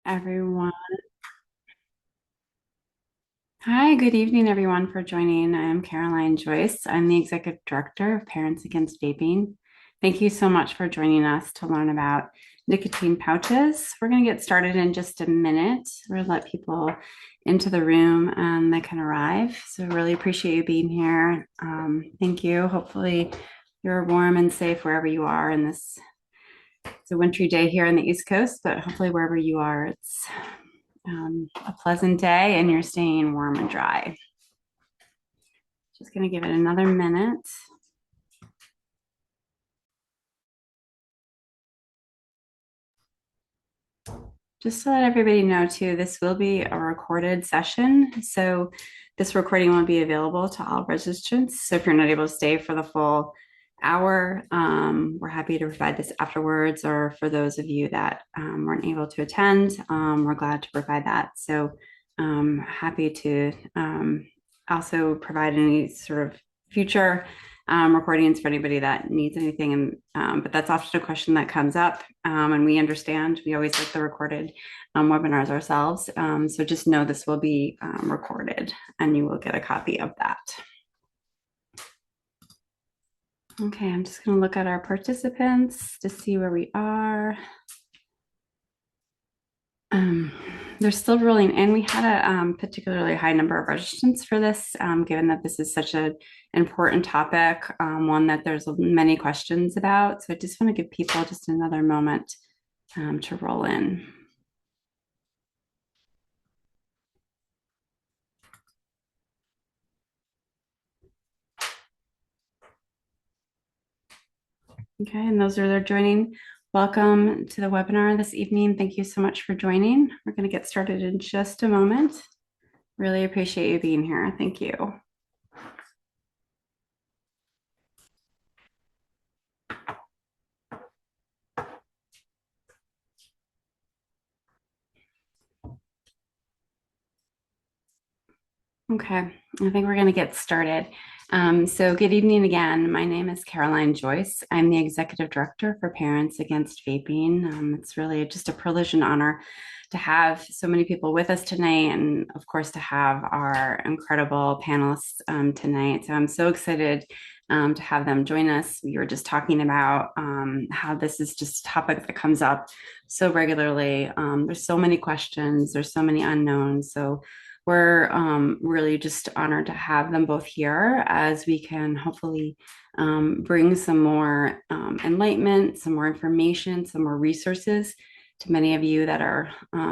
Everyone. Hi, good evening, everyone, for joining. I'm Caroline Joyce. I'm the Executive Director of Parents Against Vaping. Thank you so much for joining us to learn about nicotine pouches. We're going to get started in just a minute. We're going to let people into the room and they can arrive. So, really appreciate you being here. Thank you. Hopefully, you're warm and safe wherever you are in this. It's a wintry day here on the East Coast, but hopefully, wherever you are, it's a pleasant day and you're staying warm and dry. Just going to give it another minute. Just to let everybody know too, this will be a recorded session. So this recording will be available to all registrants. So if you're not able to stay for the full hour, we're happy to provide this afterwards, or for those of you that weren't able to attend, we're glad to provide that. So happy to also provide any sort of future recordings for anybody that needs anything. And but that's often a question that comes up, and we understand. We always like the recorded webinars ourselves. So just know this will be recorded, and you will get a copy of that. Okay, I'm just going to look at our participants to see where we are. They're still rolling in. We had a particularly high number of registrants for this, given that this is such an important topic, one that there's many questions about. So I just want to give people just another moment to roll in. Okay, and those are joining. Welcome to the webinar this evening. Thank you so much for joining. We're going to get started in just a moment. Really appreciate you being here. Thank you. Okay, I think we're going to get started. So good evening again. My name is Caroline Joyce. I'm the Executive Director for Parents Against Vaping. It's really just a privilege and honor to have so many people with us tonight, and of course to have our incredible panelists tonight. So I'm so excited to have them join us. We were just talking about how this is just a topic that comes up so regularly. There's so many questions, there's so many unknowns. So we're really just honored to have them both here, as we can hopefully bring some more enlightenment, some more information, some more resources to many of you that are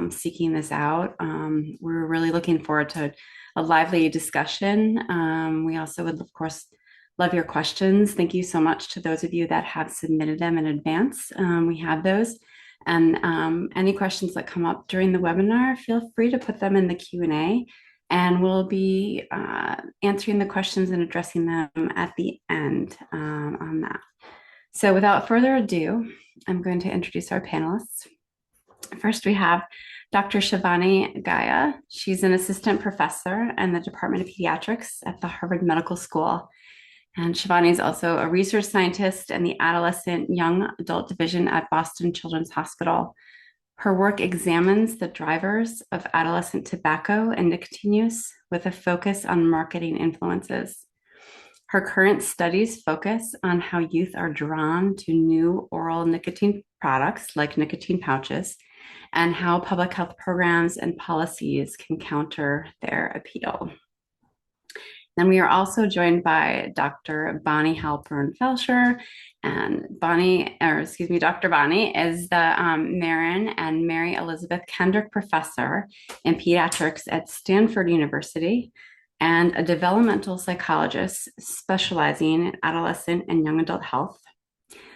seeking this out. We're really looking forward to a lively discussion. We also would, of course, love your questions. Thank you so much to those of you that have submitted them in advance. We have those. And any questions that come up during the webinar, feel free to put them in the Q&A, and we'll be answering the questions and addressing them at the end on that. So without further ado, I'm going to introduce our panelists. First, we have Dr. Shivani Gaiha. She's an assistant professor in the Department of Pediatrics at the Harvard Medical School. And Shivani is also a research scientist in the Adolescent Young Adult Division at Boston Children's Hospital. Her work examines the drivers of adolescent tobacco and nicotine use with a focus on marketing influences. Her current studies focus on how youth are drawn to new oral nicotine products like nicotine pouches, and how public health programs and policies can counter their appeal. Then we are also joined by Dr. Bonnie Halpern-Felsher, and Dr. Bonnie is the Marin and Mary Elizabeth Kendrick Professor in Pediatrics at Stanford University, and a developmental psychologist specializing in adolescent and young adult health.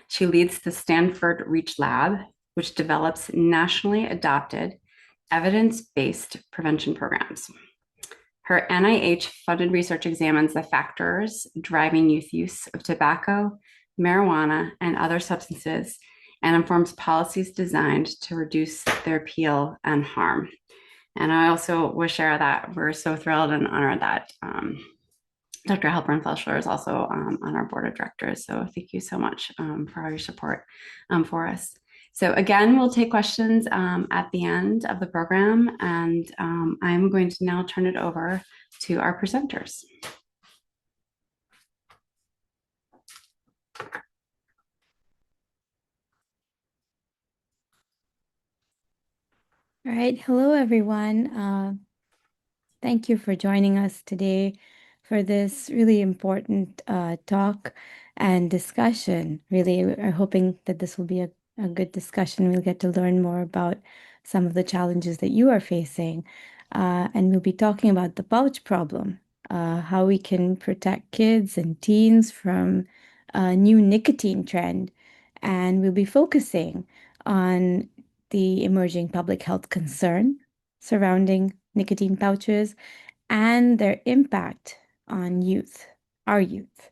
She leads the Stanford Reach Lab, which develops nationally adopted evidence-based prevention programs. Her NIH-funded research examines the factors driving youth use of tobacco, marijuana, and other substances, and informs policies designed to reduce their appeal and harm. And I also will share that we're so thrilled and honored that Dr. Halpern-Felsher is also on our board of directors. So thank you so much for all your support for us. So again, we'll take questions at the end of the program, and I'm going to now turn it over to our presenters. All right. Hello, everyone. Thank you for joining us today for this really important talk and discussion. Really, we're hoping that this will be a good discussion. We'll get to learn more about some of the challenges that you are facing. And we'll be talking about the pouch problem, how we can protect kids and teens from a new nicotine trend. And we'll be focusing on the emerging public health concern surrounding nicotine pouches and their impact on youth, our youth.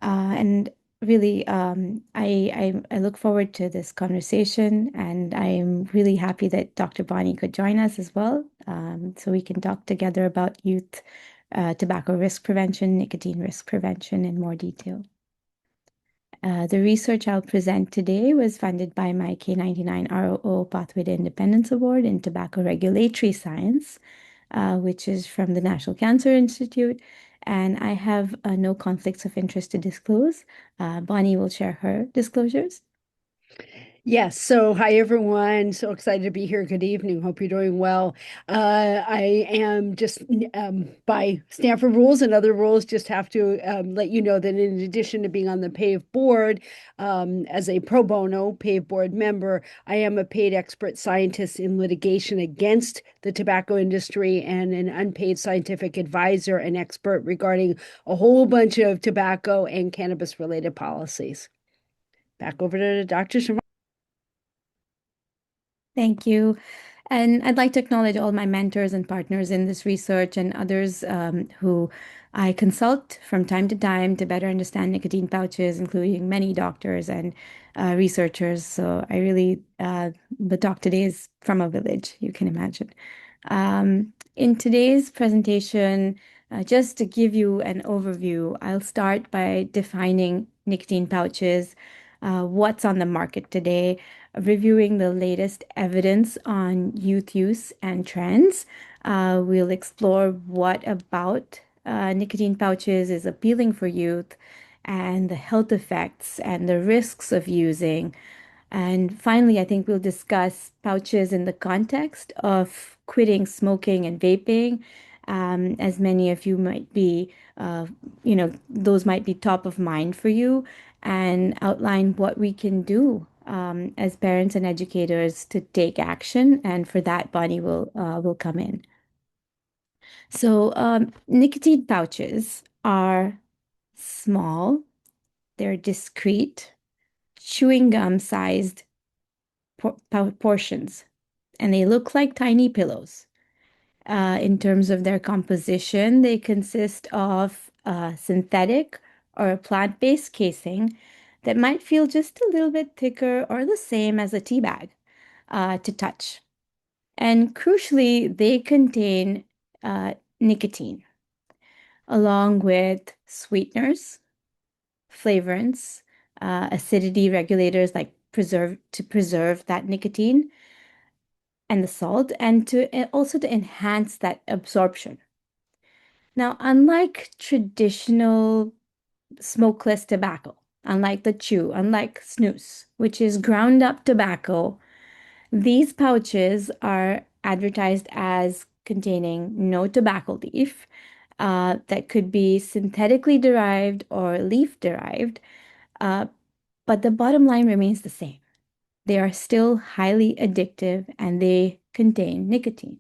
And really, I look forward to this conversation, and I'm really happy that Dr. Bonnie could join us as well, so we can talk together about youth tobacco risk prevention, nicotine risk prevention in more detail. The research I'll present today was funded by my K99 ROO Pathway to Independence Award in Tobacco Regulatory Science, which is from the National Cancer Institute. And I have no conflicts of interest to disclose. Bonnie will share her disclosures. Yes. So, hi, everyone. So excited to be here. Good evening. Hope you're doing well. I am just by Stanford rules and other rules, just have to let you know that in addition to being on the PAVE board as a pro bono PAVE board member, I am a paid expert scientist in litigation against the tobacco industry and an unpaid scientific advisor and expert regarding a whole bunch of tobacco and cannabis related policies. Back over to Dr. Shivani. Thank you. And I'd like to acknowledge all my mentors and partners in this research and others who I consult from time to time to better understand nicotine pouches, including many doctors and researchers. So I really, the talk today is from a village, you can imagine. In today's presentation, just to give you an overview, I'll start by defining nicotine pouches, what's on the market today, reviewing the latest evidence on youth use and trends. We'll explore what about nicotine pouches is appealing for youth and the health effects and the risks of using. And finally, I think we'll discuss pouches in the context of quitting smoking and vaping, as many of you might be, those might be top of mind for you, and outline what we can do as parents and educators to take action. And for that, Bonnie will come in. So, nicotine pouches are small, they're discreet, chewing gum sized portions, and they look like tiny pillows. In terms of their composition, they consist of a synthetic or a plant-based casing that might feel just a little bit thicker or the same as a tea bag to touch. And crucially, they contain nicotine along with sweeteners, flavorants, acidity regulators like preserve that nicotine and the salt, and to also to enhance that absorption. Now, unlike traditional smokeless tobacco, unlike the chew, unlike snus, which is ground up tobacco, these pouches are advertised as containing no tobacco leaf, that could be synthetically derived or leaf derived, uh, but the bottom line remains the same. They are still highly addictive and they contain nicotine.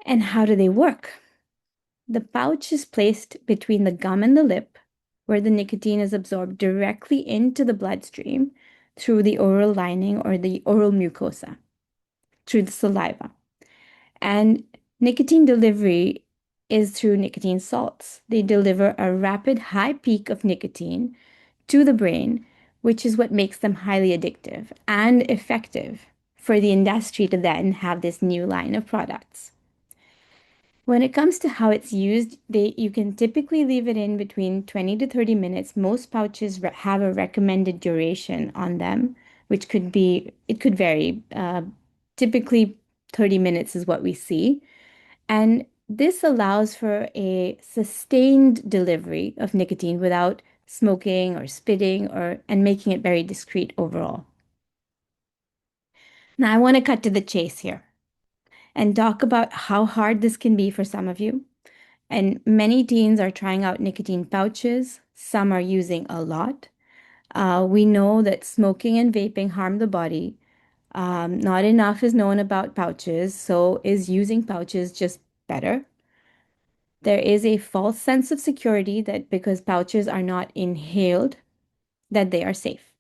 And how do they work? The pouch is placed between the gum and the lip, where the nicotine is absorbed directly into the bloodstream through the oral lining or the oral mucosa, through the saliva. And nicotine delivery is through nicotine salts. They deliver a rapid high peak of nicotine to the brain, which is what makes them highly addictive and effective for the industry to then have this new line of products. When it comes to how it's used, you can typically leave it in between 20 to 30 minutes. Most pouches have a recommended duration on them, which it could vary. Typically, 30 minutes is what we see. And this allows for a sustained delivery of nicotine without smoking or spitting and making it very discreet overall. Now, I want to cut to the chase here and talk about how hard this can be for some of you. And many teens are trying out nicotine pouches. Some are using a lot. We know that smoking and vaping harm the body. Not enough is known about pouches, so is using pouches just better? There is a false sense of security that because pouches are not inhaled, that they are safe.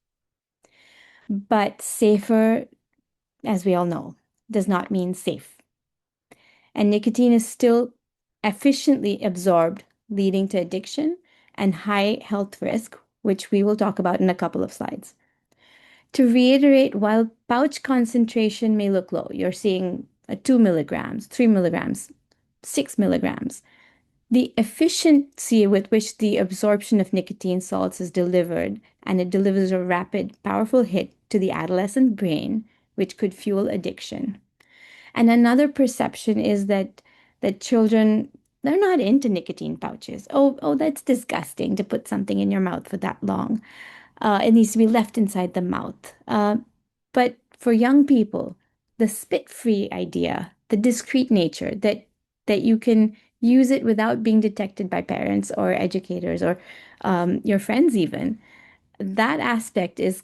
But safer, as we all know, does not mean safe. And nicotine is still efficiently absorbed, leading to addiction and high health risk, which we will talk about in a couple of slides. To reiterate, while pouch concentration may look low, you're seeing 2 milligrams, 3 milligrams, 6 milligrams. The efficiency with which the absorption of nicotine salts is delivered, and it delivers a rapid, powerful hit to the adolescent brain, which could fuel addiction. And another perception is that children, they're not into nicotine pouches. Oh, that's disgusting to put something in your mouth for that long. It needs to be left inside the mouth. But for young people, the spit-free idea, the discreet nature that you can use it without being detected by parents or educators or your friends even, that aspect is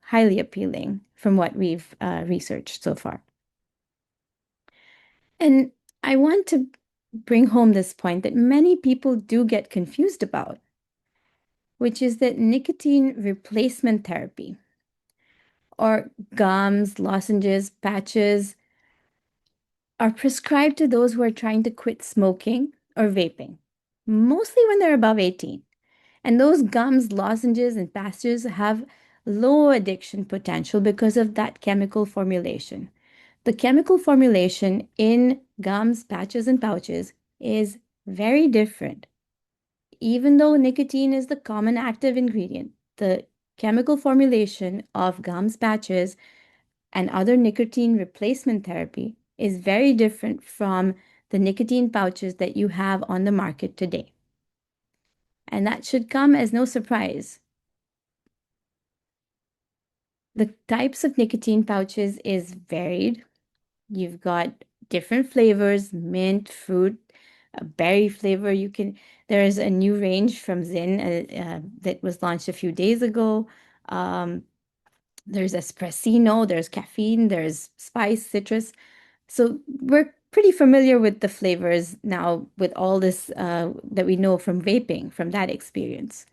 highly appealing from what we've researched so far. And I want to bring home this point that many people do get confused about, which is that nicotine replacement therapy or gums, lozenges, patches are prescribed to those who are trying to quit smoking or vaping, mostly when they're above 18. And those gums, lozenges, and patches have low addiction potential because of that chemical formulation. The chemical formulation in gums, patches, and pouches is very different. Even though nicotine is the common active ingredient, the chemical formulation of gums, patches, and other nicotine replacement therapy is very different from the nicotine pouches that you have on the market today. And that should come as no surprise. The types of nicotine pouches is varied. You've got different flavors, mint, fruit, berry flavor. There's a new range from Zyn that was launched a few days ago. There's espressino, there's caffeine, there's spice, citrus. So we're pretty familiar with the flavors now with all this that we know from vaping, from that experience.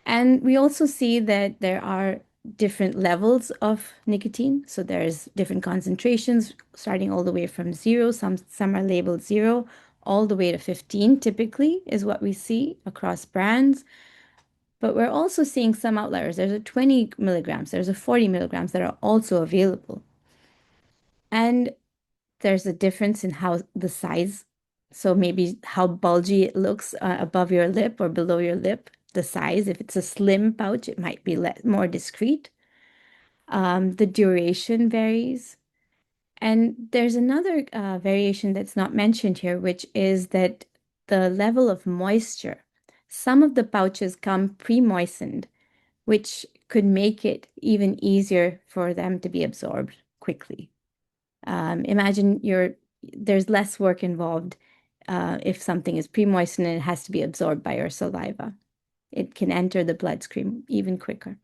And we also see that there are different levels of nicotine. So there's different concentrations starting all the way from zero. Some are labeled zero, all the way to 15 typically is what we see across brands. But we're also seeing some outliers. There's a 20 milligrams, there's a 40 milligrams that are also available. And there's a difference in how the size, so maybe how bulgy it looks above your lip or below your lip, the size. If it's a slim pouch, it might be more discreet. The duration varies. And there's another variation that's not mentioned here, which is that the level of moisture. Some of the pouches come pre-moistened, which could make it even easier for them to be absorbed quickly. Imagine there's less work involved if something is pre-moistened and it has to be absorbed by your saliva. It can enter the bloodstream even quicker.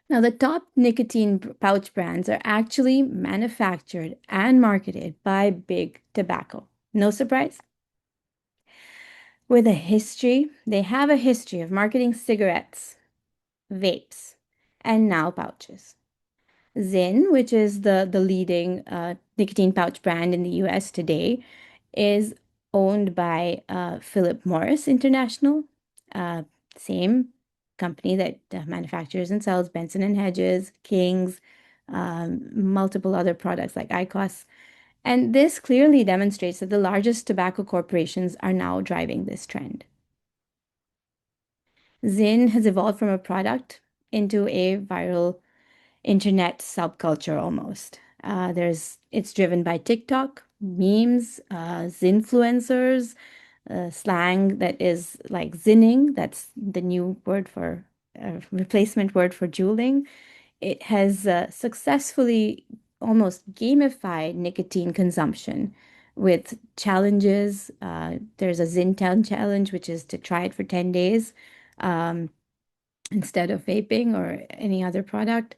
Now, the top nicotine pouch brands are actually manufactured and marketed by big tobacco. No surprise? They have a history of marketing cigarettes, vapes, and now pouches. Zyn, which is the leading nicotine pouch brand in the US today, is owned by Philip Morris International, uh, same company that manufactures and sells Benson and Hedges, Kings, multiple other products like IQOS. And this clearly demonstrates that the largest tobacco corporations are now driving this trend. Zyn has evolved from a product into a viral internet subculture almost. It's driven by TikTok, memes, Zinfluencers, slang that is like zinning. That's the new word for replacement word for juuling. It has successfully almost gamified nicotine consumption with challenges. There's a Zintown challenge, which is to try it for 10 days um, instead of vaping or any other product.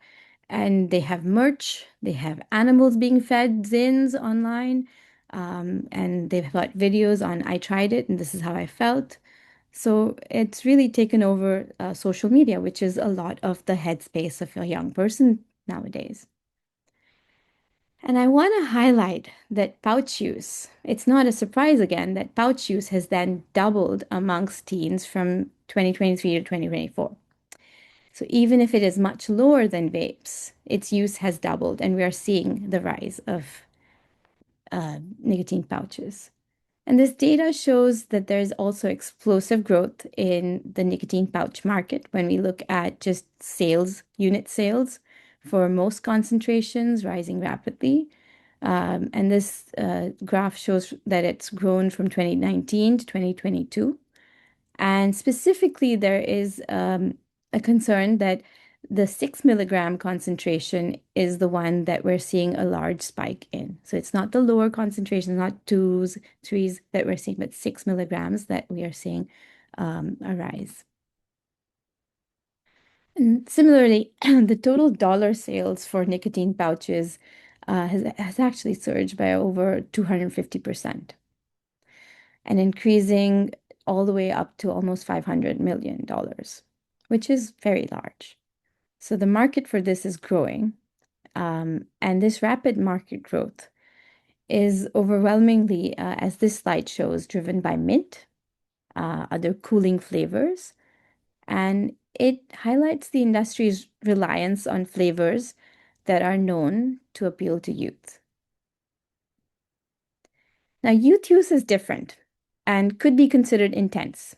And they have merch, they have animals being fed Zins online, and they've got videos on I tried it and this is how I felt. So it's really taken over social media, which is a lot of the headspace of a young person nowadays. And I want to highlight that pouch use, it's not a surprise again that pouch use has then doubled amongst teens from 2023 to 2024. So even if it is much lower than vapes, its use has doubled, and we are seeing the rise of nicotine pouches. And this data shows that there's also explosive growth in the nicotine pouch market when we look at just sales, unit sales for most concentrations rising rapidly. And this graph shows that it's grown from 2019 to 2022. And specifically, there is a concern that the 6 milligram concentration is the one that we're seeing a large spike in. So it's not the lower concentration, not twos, threes that we're seeing, but 6 milligrams that we are seeing a rise. And similarly, the total dollar sales for nicotine pouches has actually surged by over 250% and increasing all the way up to almost $500 million, which is very large. So the market for this is growing, and this rapid market growth is overwhelmingly, as this slide shows, driven by mint, other cooling flavors, and it highlights the industry's reliance on flavors that are known to appeal to youth. Now, youth use is different and could be considered intense.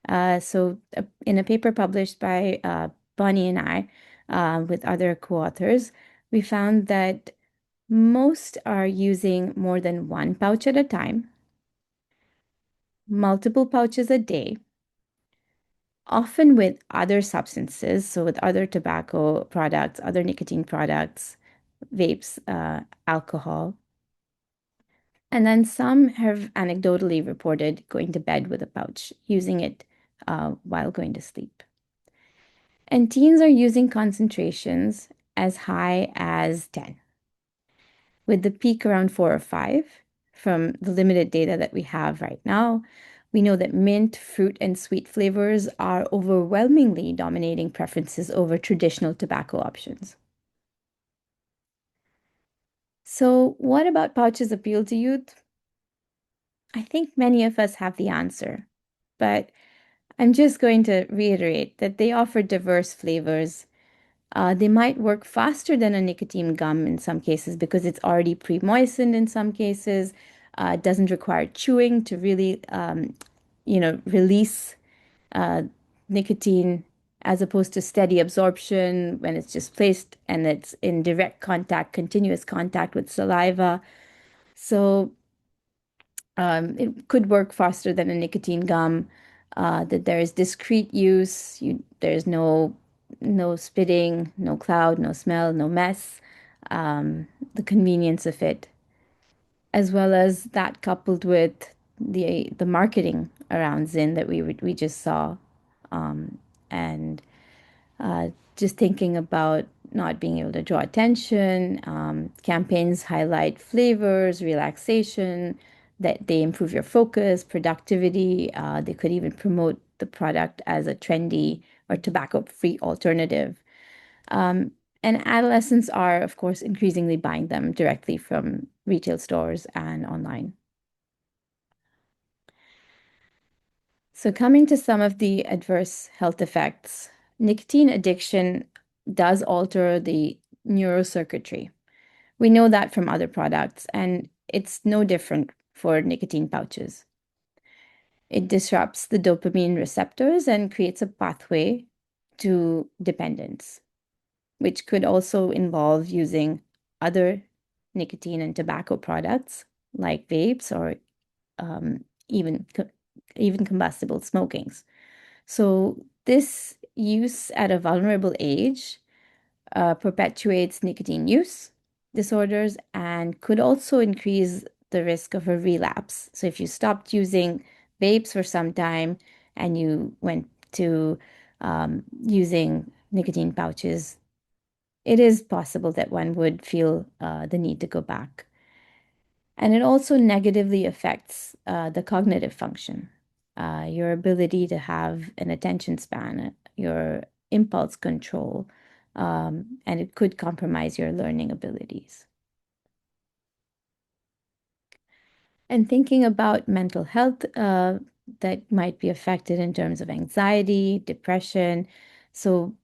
In a paper published by Bonnie and I, with other co-authors, we found that most are using more than one pouch at a time, multiple pouches a day, often with other substances, so with other tobacco products, other nicotine products, vapes, alcohol. And then some have anecdotally reported going to bed with a pouch, using it while going to sleep. And teens are using concentrations as high as 10, with the peak around 4 or 5. From the limited data that we have right now, we know that mint, fruit, and sweet flavors are overwhelmingly dominating preferences over traditional tobacco options. So, what about pouches appeal to youth? I think many of us have the answer, but I'm just going to reiterate that they offer diverse flavors. They might work faster than a nicotine gum in some cases because it's already pre-moistened in some cases. It doesn't require chewing to really, release uh, nicotine as opposed to steady absorption when it's just placed and it's in direct contact, continuous contact with saliva. So it could work faster than a nicotine gum. That there is discrete use. There's no spitting, no cloud, no smell, no mess. The convenience of it, as well as that coupled with the marketing around Zyn that we just saw, and just thinking about not being able to draw attention. Campaigns highlight flavors, relaxation, that they improve your focus, productivity. They could even promote the product as a trendy or tobacco-free alternative. Um, and adolescents are, of course, increasingly buying them directly from retail stores and online. So, coming to some of the adverse health effects, nicotine addiction does alter the neurocircuitry, We know that from other products, and it's no different for nicotine pouches. It disrupts the dopamine receptors and creates a pathway to dependence, which could also involve using other nicotine and tobacco products like vapes or um, even even combustible smokings. So this use at a vulnerable age perpetuates nicotine use disorders and could also increase the risk of a relapse. So if you stopped using vapes for some time and you went to using nicotine pouches, it is possible that one would feel the need to go back. And it also negatively affects the cognitive function, your ability to have an attention span, your impulse control, and it could compromise your learning abilities. And thinking about mental health that might be affected in terms of anxiety, depression. So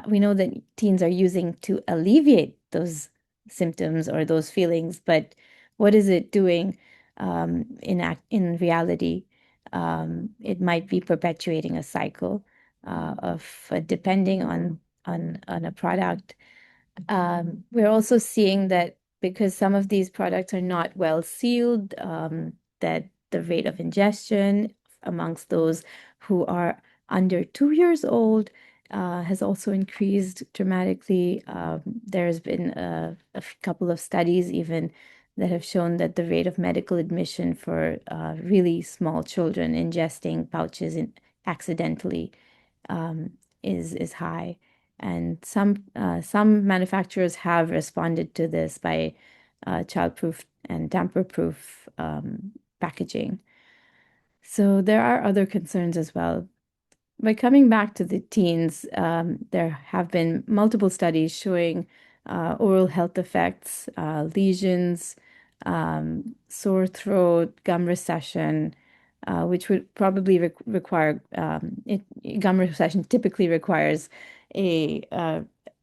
we know that teens are using to alleviate those symptoms or those feelings, but what is it doing in reality? It might be perpetuating a cycle of depending on a product. We're also seeing that because some of these products are not well sealed, that the rate of ingestion amongst those who are under 2 years old has also increased dramatically. There's been a couple of studies even that have shown that the rate of medical admission for really small children ingesting pouches accidentally um, is high. And some manufacturers have responded to this by childproof and tamper-proof packaging. So there are other concerns as well. But coming back to the teens, there have been multiple studies showing oral health effects, lesions, sore throat, gum recession, which would probably require gum recession typically requires a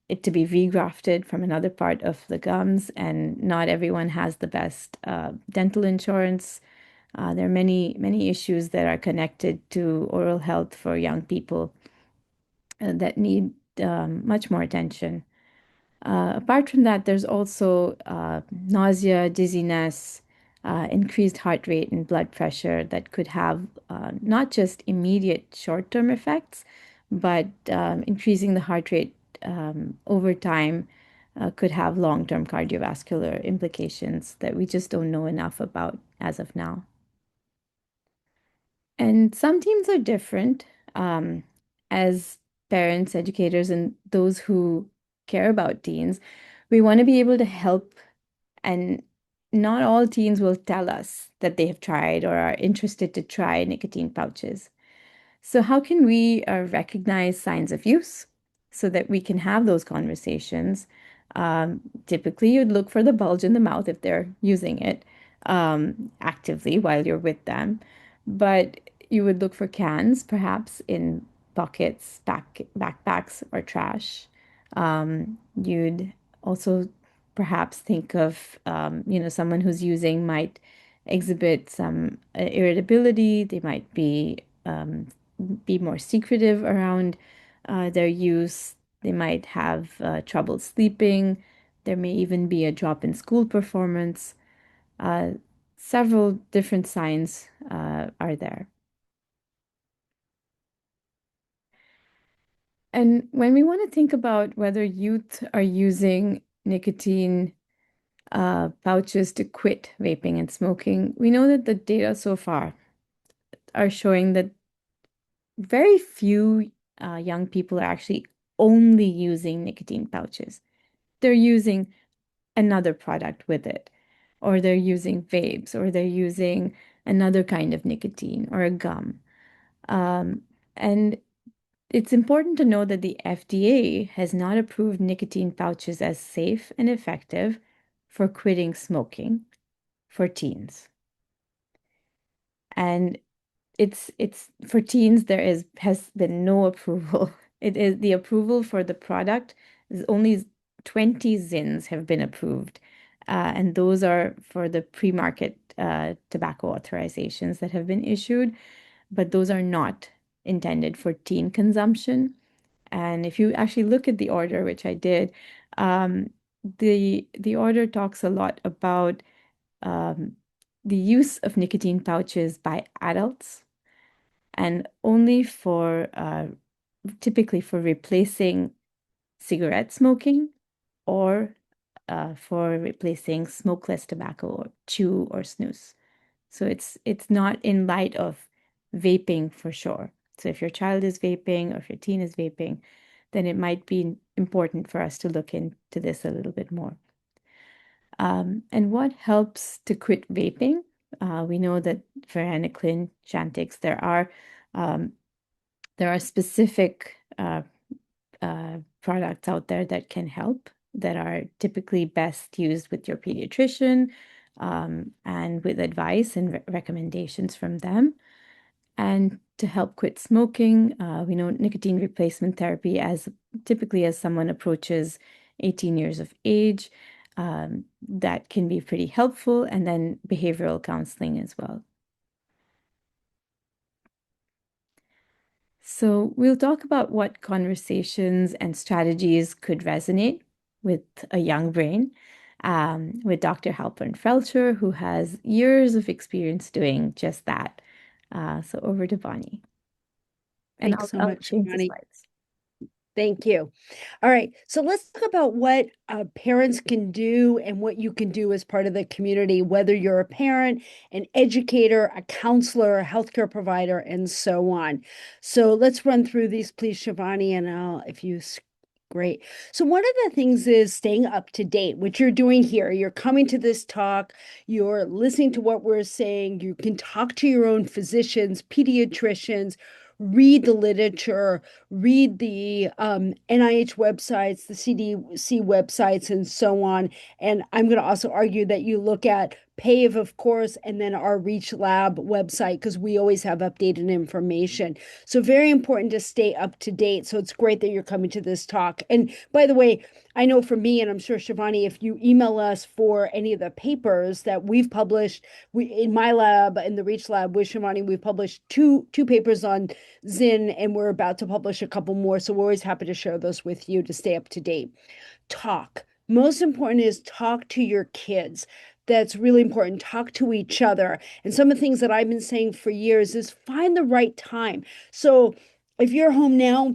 it to be regrafted from another part of the gums, and not everyone has the best dental insurance. There are many issues that are connected to oral health for young people that need much more attention. Apart from that, there's also nausea, dizziness, increased heart rate, and blood pressure that could have not just immediate short-term effects, but increasing the heart rate over time could have long-term cardiovascular implications that we just don't know enough about as of now. And some teams are different. As parents, educators, and those who care about teens, we want to be able to help. And not all teens will tell us that they have tried or are interested to try nicotine pouches. So, how can we recognize signs of use so that we can have those conversations? Typically, you'd look for the bulge in the mouth if they're using it actively while you're with them, but you would look for cans, perhaps in pockets, backpacks, or trash. You'd also perhaps think of, someone who's using might exhibit some irritability. They might be more secretive around their use. They might have trouble sleeping. There may even be a drop in school performance. Uh, Several different signs are there. And when we want to think about whether youth are using nicotine pouches to quit vaping and smoking, we know that the data so far are showing that very few young people are actually only using nicotine pouches. They're using another product with it, or they're using vapes, or they're using another kind of nicotine or a gum. And it's important to know that the FDA has not approved nicotine pouches as safe and effective for quitting smoking for teens. And it's for teens there has been no approval. It is the approval for the product is only 20 ZINs have been approved, and those are for the pre-market tobacco authorizations that have been issued, but those are not intended for teen consumption. And if you actually look at the order, which I did, um, the order talks a lot about um, the use of nicotine pouches by adults and only for typically for replacing cigarette smoking or for replacing smokeless tobacco or chew or snus. So it's not in light of vaping for sure. So if your child is vaping or if your teen is vaping, then it might be important for us to look into this a little bit more. And what helps to quit vaping? We know that for varenicline, Chantix, um, there are specific products out there that can help, that are typically best used with your pediatrician and with advice and recommendations from them. And to help quit smoking, we know nicotine replacement therapy as typically as someone approaches 18 years of age, that can be pretty helpful, and then behavioral counseling as well. So we'll talk about what conversations and strategies could resonate with a young brain with Dr. Halpern-Felsher, who has years of experience doing just that. So over to Bonnie. And Thanks so I'll much, change the Shivani. slides. Thank you. All right, so let's talk about what parents can do and what you can do as part of the community, whether you're a parent, an educator, a counselor, a healthcare provider, and so on. So let's run through these, please, Shivani, and if you great. So one of the things is staying up to date, which you're doing here. You're coming to this talk, you're listening to what we're saying, you can talk to your own physicians, pediatricians, read the literature, read the NIH websites, the CDC websites, and so on. And I'm going to also argue that you look at PAVE, of course, and then our Reach Lab website, because we always have updated information. So very important to stay up to date. So it's great that you're coming to this talk. And by the way, I know for me, and I'm sure Shivani, if you email us for any of the papers that we've published, in my lab, in the Reach Lab with Shivani, we've published two papers on Zyn, and we're about to publish a couple more. So we're always happy to share those with you to stay up to date. Talk. Most important is talk to your kids. That's really important. Talk to each other. And some of the things that I've been saying for years is find the right time. So if you're home now,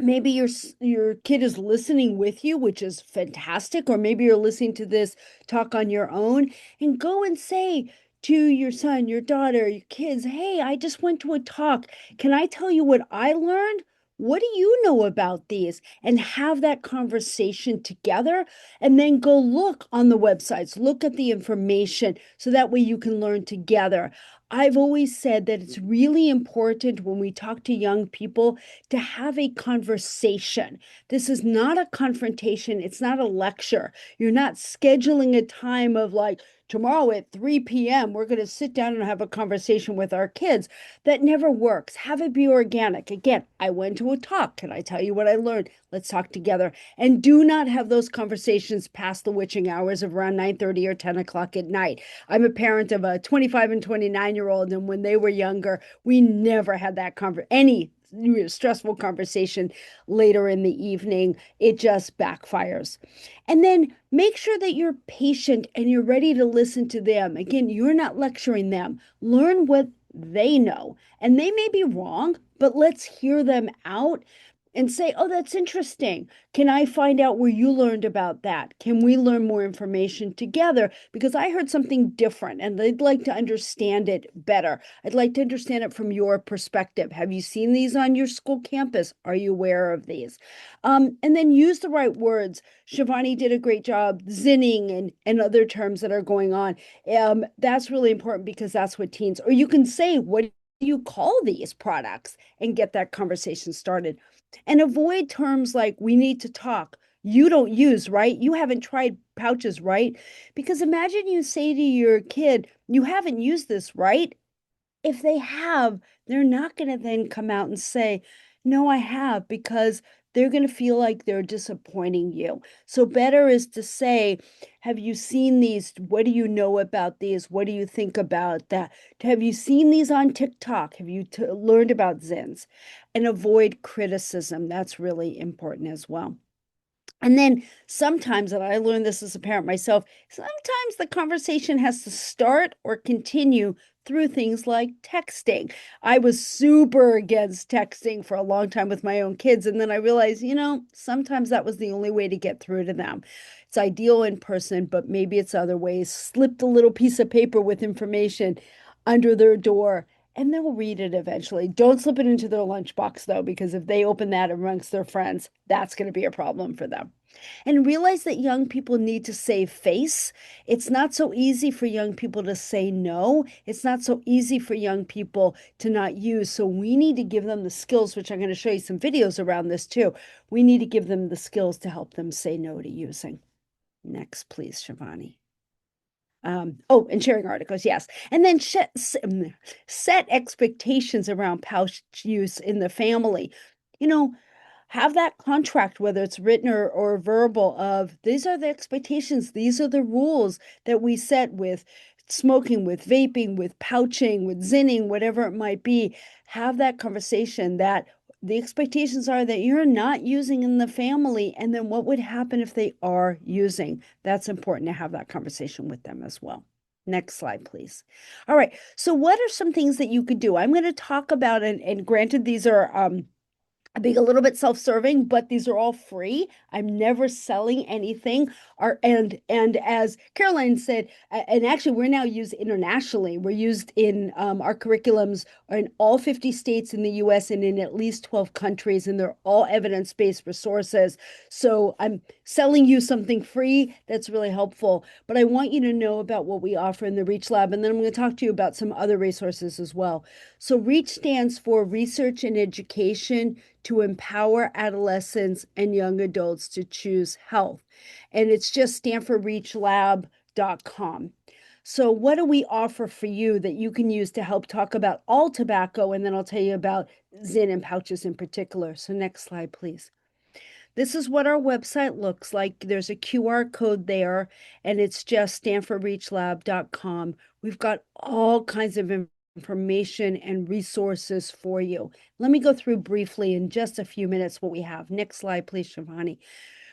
maybe your kid is listening with you, which is fantastic, or maybe you're listening to this talk on your own, and go and say to your son, your daughter, your kids, hey, I just went to a talk. Can I tell you what I learned? What do you know about these? And have that conversation together, and then go look on the websites, look at the information, so that way you can learn together. I've always said that it's really important when we talk to young people to have a conversation. This is not a confrontation. It's not a lecture. You're not scheduling a time of like, tomorrow at 3 p.m., we're going to sit down and have a conversation with our kids. That never works. Have it be organic. Again, I went to a talk. Can I tell you what I learned? Let's talk together. And do not have those conversations past the witching hours of around 9:30 or 10 o'clock at night. I'm a parent of a 25 and 29-year-old, and when they were younger, we never had that any stressful conversation later in the evening. It just backfires. And then make sure that you're patient and you're ready to listen to them. Again, you're not lecturing them. Learn what they know. And they may be wrong, but let's hear them out and say, oh, that's interesting. Can I find out where you learned about that? Can we learn more information together? Because I heard something different and I'd like to understand it better. I'd like to understand it from your perspective. Have you seen these on your school campus? Are you aware of these? And then use the right words. Shivani did a great job zinning and other terms that are going on. That's really important because that's what teens, or you can say, what do you call these products, and get that conversation started. And avoid terms like we need to talk. You don't use, right? You haven't tried pouches, right? Because imagine you say to your kid, you haven't used this, right? If they have, they're not going to then come out and say, no, I have, because they're going to feel like they're disappointing you. So better is to say, have you seen these? What do you know about these? What do you think about that? Have you seen these on TikTok? Have you learned about Zins? And avoid criticism. That's really important as well. And then sometimes, and I learned this as a parent myself, sometimes the conversation has to start or continue through things like texting. I was super against texting for a long time with my own kids. And then I realized, sometimes that was the only way to get through to them. It's ideal in person, but maybe it's other ways. Slipped a little piece of paper with information under their door and they'll read it eventually. Don't slip it into their lunchbox, though, because if they open that amongst their friends, that's going to be a problem for them. And realize that young people need to save face. It's not so easy for young people to say no. It's not so easy for young people to not use. So we need to give them the skills, which I'm going to show you some videos around this too. We need to give them the skills to help them say no to using. Next, please, Shivani. And sharing articles, yes. And then set expectations around pouch use in the family. Have that contract, whether it's written or verbal, of these are the expectations, these are the rules that we set with smoking, with vaping, with pouching, with zinning, whatever it might be. Have that conversation that the expectations are that you're not using in the family, and then what would happen if they are using? That's important to have that conversation with them as well. Next slide, please. All right, so what are some things that you could do? I'm going to talk about, and granted, these are being a little bit self-serving, but these are all free. I'm never selling anything. And as Caroline said, and actually we're now used internationally. We're used in our curriculums in all 50 states in the US and in at least 12 countries, and they're all evidence-based resources. So I'm selling you something free that's really helpful, but I want you to know about what we offer in the REACH Lab, and then I'm going to talk to you about some other resources as well. So REACH stands for Research and Education to empower adolescents and young adults to choose health. And it's just stanfordreachlab.com. So what do we offer for you that you can use to help talk about all tobacco? And then I'll tell you about Zyn and pouches in particular. So next slide, please. This is what our website looks like. There's a QR code there, and it's just stanfordreachlab.com. We've got all kinds of information and resources for you. Let me go through briefly in just a few minutes what we have. Next slide, please, Shivani.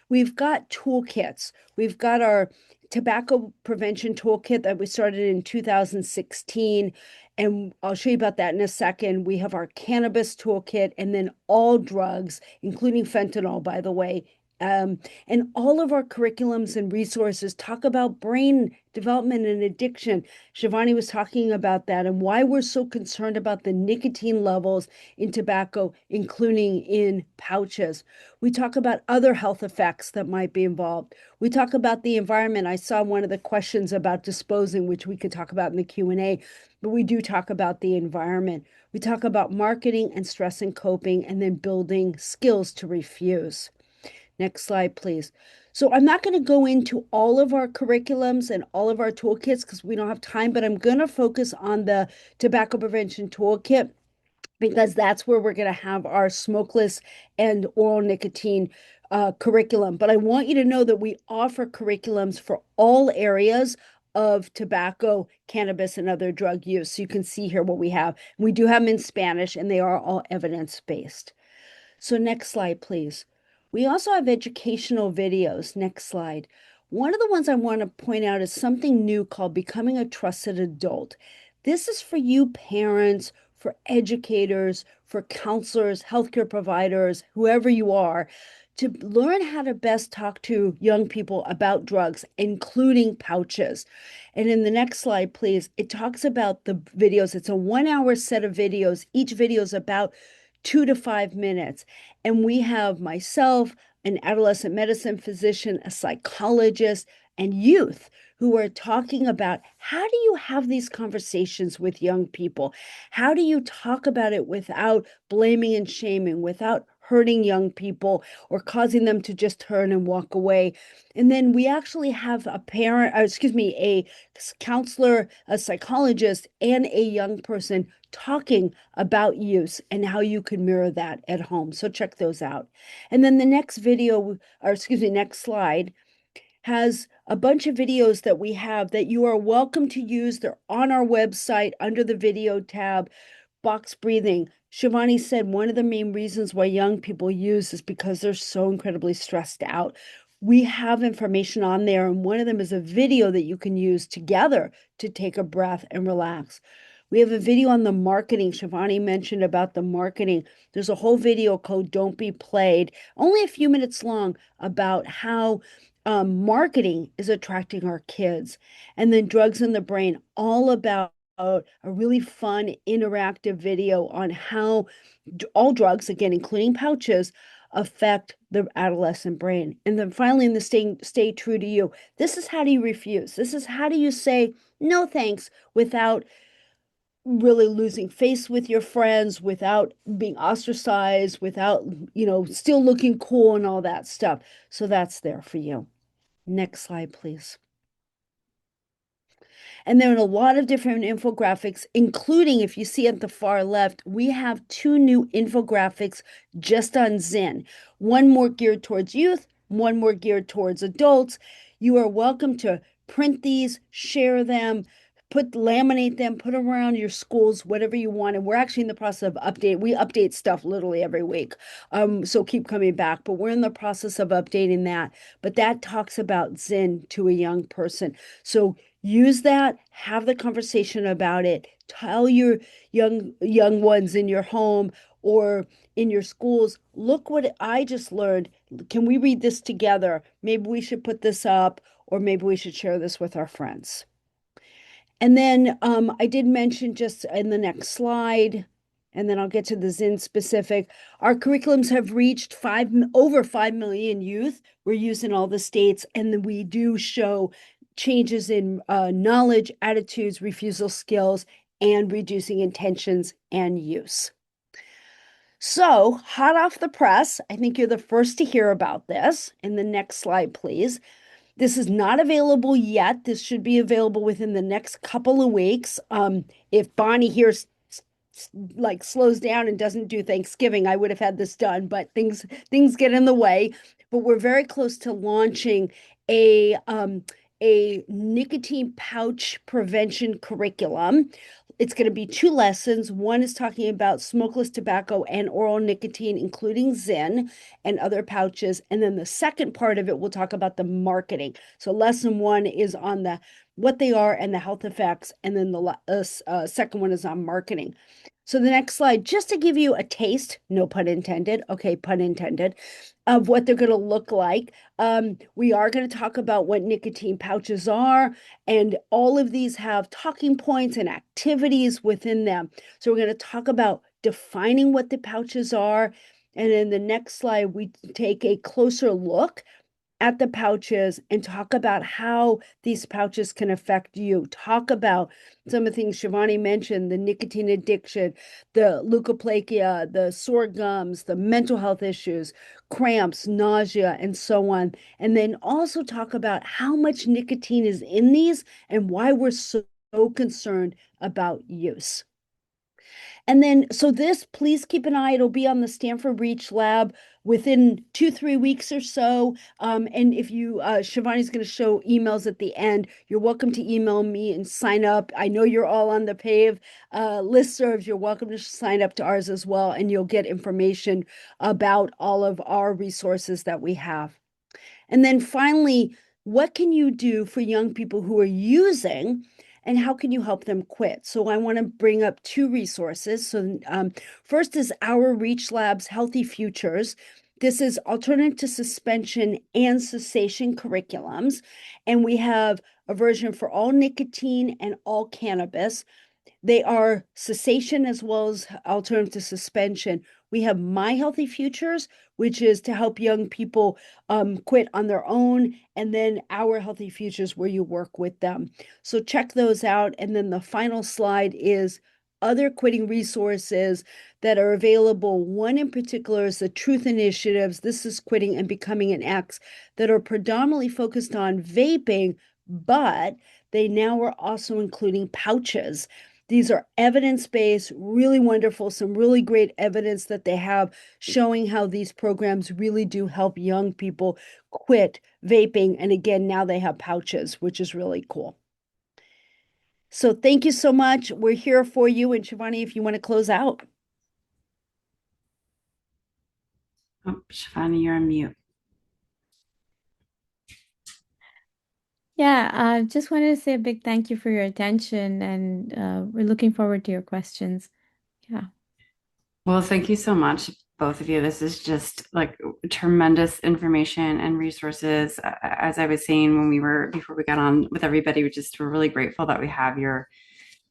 We've got toolkits. We've got our tobacco prevention toolkit that we started in 2016, and I'll show you about that in a second. We have our cannabis toolkit, and then all drugs, including fentanyl, by the way. And all of our curriculums and resources talk about brain development and addiction. Shivani was talking about that and why we're so concerned about the nicotine levels in tobacco, including in pouches. We talk about other health effects that might be involved. We talk about the environment. I saw one of the questions about disposing, which we could talk about in the Q&A, but we do talk about the environment. We talk about marketing and stress and coping, and then building skills to refuse. Next slide, please. So I'm not going to go into all of our curriculums and all of our toolkits because we don't have time, but I'm going to focus on the tobacco prevention toolkit because that's where we're going to have our smokeless and oral nicotine curriculum. But I want you to know that we offer curriculums for all areas of tobacco, cannabis, and other drug use. So you can see here what we have. We do have them in Spanish, and they are all evidence-based. So next slide, please. We also have educational videos. Next slide. One of the ones I want to point out is something new called Becoming a Trusted Adult. This is for you parents, for educators, for counselors, healthcare providers, whoever you are, to learn how to best talk to young people about drugs, including pouches. And in the next slide, please, it talks about the videos. It's a 1-hour set of videos. Each video is about 2 to 5 minutes. And we have myself, an adolescent medicine physician, a psychologist, and youth who are talking about how do you have these conversations with young people? How do you talk about it without blaming and shaming, without hurting young people or causing them to just turn and walk away. And then we actually have a parent, a counselor, a psychologist, and a young person talking about use and how you can mirror that at home. So check those out. And then the next video, next slide has a bunch of videos that we have that you are welcome to use. They're on our website under the video tab. Box breathing. Shivani said one of the main reasons why young people use is because they're so incredibly stressed out. We have information on there, and one of them is a video that you can use together to take a breath and relax. We have a video on the marketing. Shivani mentioned about the marketing. There's a whole video called Don't Be Played, only a few minutes long, about how marketing is attracting our kids. And then drugs in the brain, all about a really fun interactive video on how all drugs, again, including pouches, affect the adolescent brain. And then finally, in the stay true to you. This is how do you refuse? This is how do you say no thanks without really losing face with your friends, without being ostracized, without, still looking cool and all that stuff. So that's there for you. Next slide, please. And there are a lot of different infographics, including, if you see at the far left, we have 2 new infographics just on Zen. One more geared towards youth, one more geared towards adults. You are welcome to print these, share them, laminate them, put them around your schools, whatever you want. And we're actually in the process of update. We update stuff literally every week. So keep coming back, but we're in the process of updating that. But that talks about Zen to a young person. So use that, have the conversation about it, tell your young ones in your home or in your schools, look what I just learned. Can we read this together? Maybe we should put this up, or maybe we should share this with our friends. And then I did mention just in the next slide, and then I'll get to the Zen specific. Our curriculums have reached over 5 million youth. We're using all the states, and then we do show changes in knowledge, attitudes, refusal skills, and reducing intentions and use. So, hot off the press, I think you're the first to hear about this. In the next slide, please. This is not available yet. This should be available within the next couple of weeks. If Bonnie here slows down and doesn't do Thanksgiving, I would have had this done, but things get in the way. But we're very close to launching a nicotine pouch prevention curriculum. It's going to be 2 lessons. One is talking about smokeless tobacco and oral nicotine, including Zen and other pouches. And then the second part of it, we'll talk about the marketing. So lesson 1 is on what they are and the health effects. And then the second one is on marketing. So the next slide, just to give you a taste, no pun intended, okay, pun intended, of what they're going to look like. We are going to talk about what nicotine pouches are, and all of these have talking points and activities within them. So we're going to talk about defining what the pouches are. And in the next slide, we take a closer look at the pouches and talk about how these pouches can affect you. Talk about some of the things Shivani mentioned, the nicotine addiction, the leukoplakia, the sore gums, the mental health issues, cramps, nausea, and so on. And then also talk about how much nicotine is in these and why we're so concerned about use. And then, so this, please keep an eye. It'll be on the Stanford Reach Lab within 2-3 weeks or so. And if you, Shivani's going to show emails at the end. You're welcome to email me and sign up. I know you're all on the PAVE listservs. You're welcome to sign up to ours as well, and you'll get information about all of our resources that we have. And then finally, what can you do for young people who are using, and how can you help them quit? So I want to bring up 2 resources. So first is our Reach Labs Healthy Futures. This is alternative to suspension and cessation curriculums. And we have a version for all nicotine and all cannabis. They are cessation as well as alternative to suspension. We have My Healthy Futures, which is to help young people quit on their own, and then Our Healthy Futures, where you work with them. So check those out. And then the final slide is other quitting resources that are available. One in particular is the Truth Initiatives. This is Quitting and Becoming an X, that are predominantly focused on vaping, but they now are also including pouches. These are evidence-based, really wonderful, some really great evidence that they have showing how these programs really do help young people quit vaping. And again, now they have pouches, which is really cool. So thank you so much. We're here for you. And Shivani, if you want to close out. Oh, Shivani, you're on mute. Yeah, I just wanted to say a big thank you for your attention, and we're looking forward to your questions. Yeah. Well, thank you so much, both of you. This is just like tremendous information and resources. As I was saying when before we got on with everybody, we're really grateful that we have your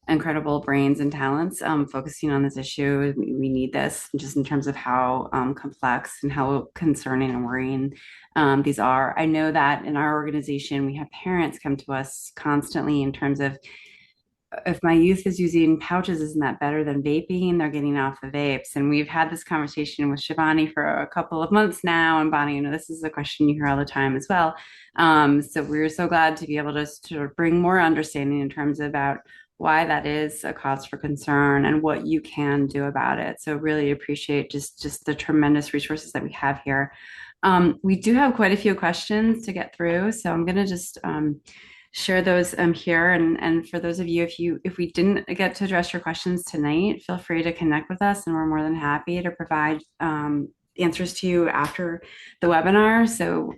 incredible brains and talents focusing on this issue. We need this just in terms of how complex and how concerning and worrying these are. I know that in our organization, we have parents come to us constantly in terms of, if my youth is using pouches, isn't that better than vaping? They're getting off the vapes. And we've had this conversation with Shivani for a couple of months now. And Bonnie, this is a question you hear all the time as well. So we're so glad to be able to bring more understanding in terms about why that is a cause for concern and what you can do about it. So really appreciate just the tremendous resources that we have here. We do have quite a few questions to get through. So I'm going to just share those here. And for those of you, if we didn't get to address your questions tonight, feel free to connect with us, and we're more than happy to provide answers to you after the webinar. So,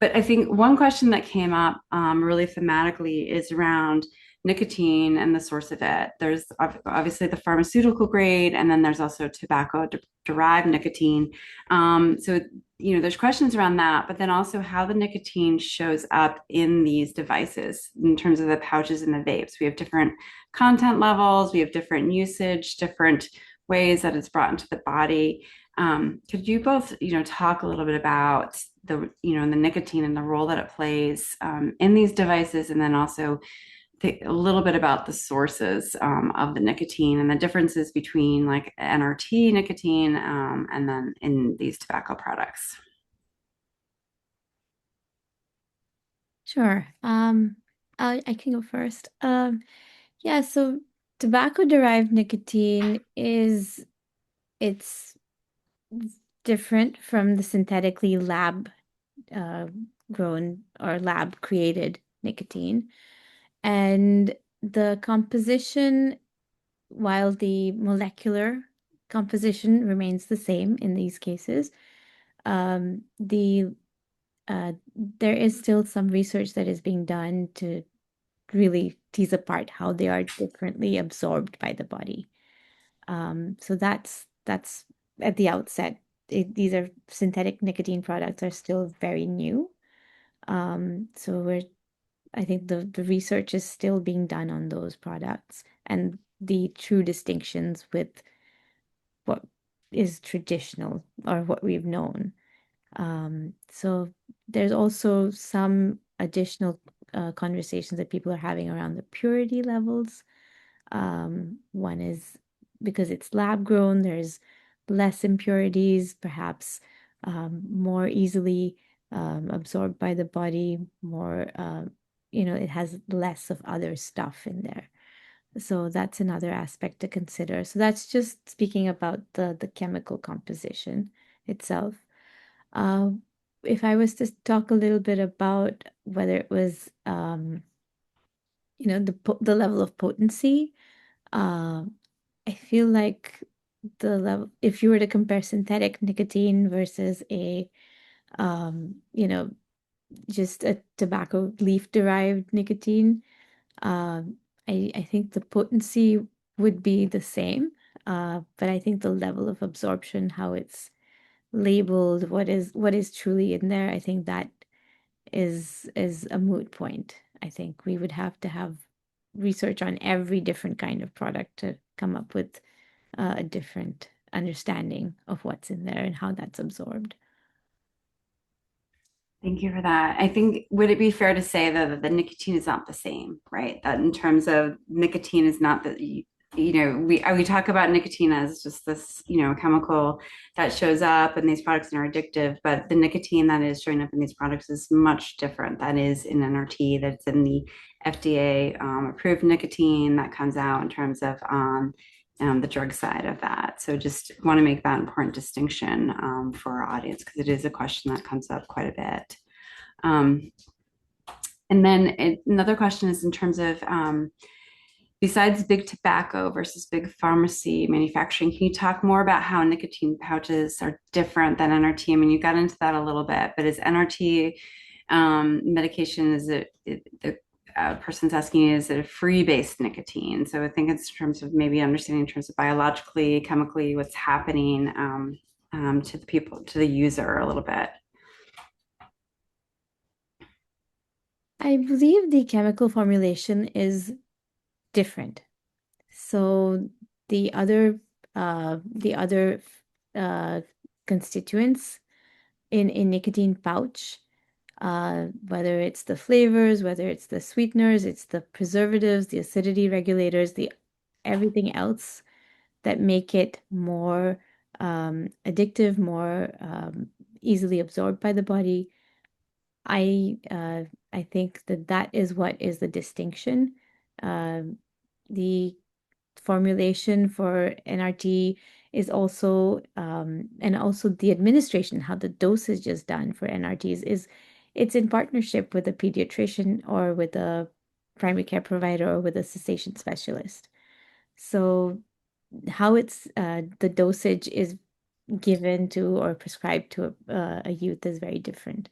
but I think one question that came up really thematically is around nicotine and the source of it. There's obviously the pharmaceutical grade, and then there's also tobacco derived nicotine. So there's questions around that, but then also how the nicotine shows up in these devices in terms of the pouches and the vapes. We have different content levels, we have different usage, different ways that it's brought into the body. Could you both, talk a little bit about the nicotine and the role that it plays in these devices, and then also a little bit about the sources of the nicotine and the differences between like NRT nicotine and then in these tobacco products. Sure. I can go first. Yeah, so tobacco-derived nicotine it's different from the synthetically lab grown or lab created nicotine. And the composition, while the molecular composition remains the same in these cases, there is still some research that is being done to really tease apart how they are differently absorbed by the body. So that's at the outset. These are synthetic nicotine products are still very new. So I think the research is still being done on those products and the true distinctions with what is traditional or what we've known. So there's also some additional conversations that people are having around the purity levels. One is because it's lab grown, there's less impurities, perhaps more easily absorbed by the body, more, it has less of other stuff in there. So that's another aspect to consider. So that's just speaking about the chemical composition itself. Uh, if I was to talk a little bit about whether it was, the level of potency, uh, I feel like the level, if you were to compare synthetic nicotine versus um, you know, just a tobacco leaf derived nicotine, I think the potency would be the same. But I think the level of absorption, how it's labeled, what is truly in there, I think that is a moot point. I think we would have to have research on every different kind of product to come up with a different understanding of what's in there and how that's absorbed. Thank you for that. I think, would it be fair to say though that the nicotine is not the same, right? That in terms of nicotine is not the we talk about nicotine as just this, chemical that shows up in these products and are addictive, but the nicotine that is showing up in these products is much different. That is in NRT, that's in the FDA approved nicotine that comes out in terms of the drug side of that. So just want to make that important distinction for our audience because it is a question that comes up quite a bit. Um, and then another question is in terms of besides big tobacco versus big pharmacy manufacturing, can you talk more about how nicotine pouches are different than NRT? I mean, you got into that a little bit, but is NRT medication, the person's asking, is it a free-based nicotine? So I think it's in terms of maybe understanding in terms of biologically, chemically, what's happening to the people, to the user a little bit. I believe the chemical formulation is different. So the other uh, constituents in nicotine pouch, whether it's the flavors, whether it's the sweeteners, it's the preservatives, the acidity regulators, the everything else that make it more addictive, more easily absorbed by the body. I think that that is what is the distinction. The formulation for NRT is also and also the administration, how the dosage is done for NRTs is it's in partnership with a pediatrician or with a primary care provider or with a cessation specialist. So how it's the dosage is given to or prescribed to a youth is very different.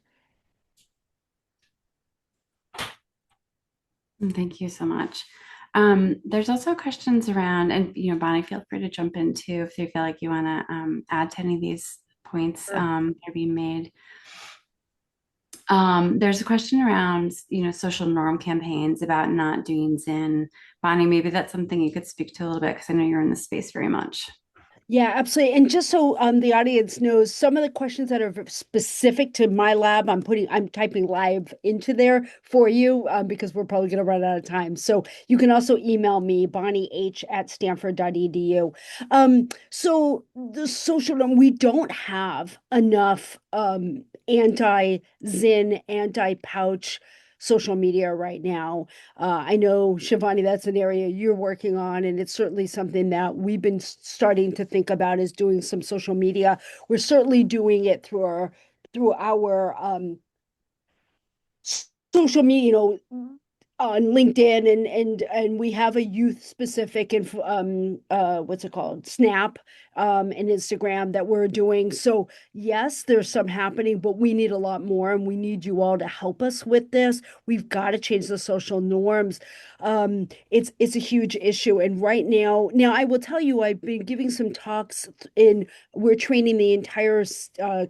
Thank you so much. There's also questions around, and Bonnie, feel free to jump in too if you feel like you want to add to any of these points Sure. that are being made. There's a question around, social norm campaigns about not doing Zyn. Bonnie, maybe that's something you could speak to a little bit because I know you're in this space very much. Yeah, absolutely. And just so the audience knows, some of the questions that are specific to my lab, I'm typing live into there for you because we're probably going to run out of time. So you can also email me, bonnieh@stanford.edu. So the social norm, we don't have enough anti-Zyn, anti-pouch social media right now. I know, Shivani, that's an area you're working on, and it's certainly something that we've been starting to think about is doing some social media. We're certainly doing it through our social media, on LinkedIn, and we have a youth specific and what's it called, Snap, and Instagram that we're doing. So yes, there's some happening, but we need a lot more, and we need you all to help us with this. We've got to change the social norms. It's a huge issue, and right now I will tell you, I've been giving some talks in. We're training the entire